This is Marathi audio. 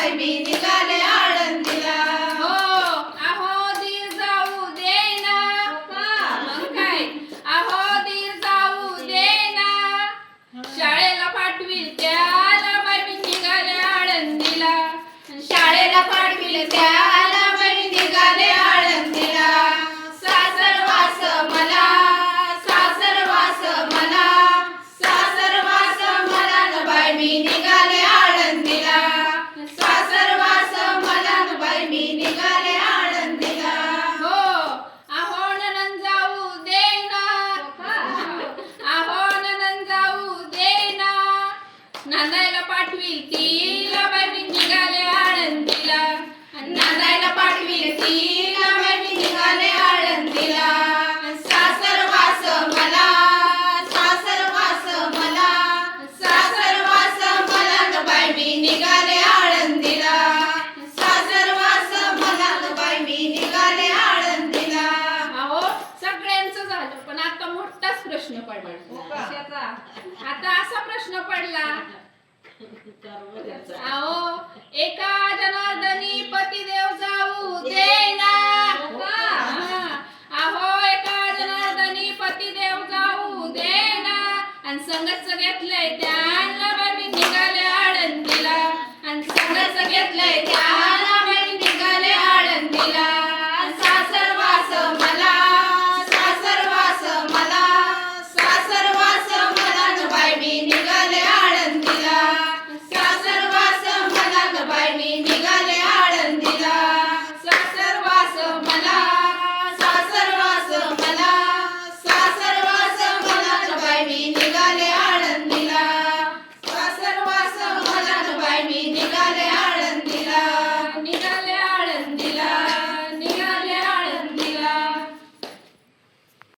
बाई मी निघाले आळंदीला. हो अहो दीर जाऊ देना. मग काय अहो दीर जाऊ देना. शाळेला पाठवील त्याला बाई मी निघाले आळंदीला. शाळेला पाठविल त्याला बाई निघाले आळंदीला. सासरवास मला, सासरवास मला, सासरवास मला न बाई मी निघाले आळंदीला. सासरवास मला न बाई मी निघाले आळंदीला. हो अहो नणंद जाऊ देना. अहो नणंद जाऊ देना. नांदायला पाठवील तिला बाई मी निघाले आळंदीला. नांदायला पाठविल तिला बाई मी निघाले आळंदीला. सासरवास मला, सासरवास मला, सासरवास मला न बाई मी निघाले आळंदीला. सासरवास मला न बाई मी निघाले आळंदीला. अहो सगळ्यांचं झालं पण आता मोठाच प्रश्न पडला. आता असा प्रश्न पडला अहो एका जनार्दनी पतिदेव जाऊ देना. अहो एका जनार्दनी पतिदेव जाऊ देना. आणि संगच घेतलंय त्यांना बाई मी निघाले आळंदीला. आणि संगच घेतलंय त्या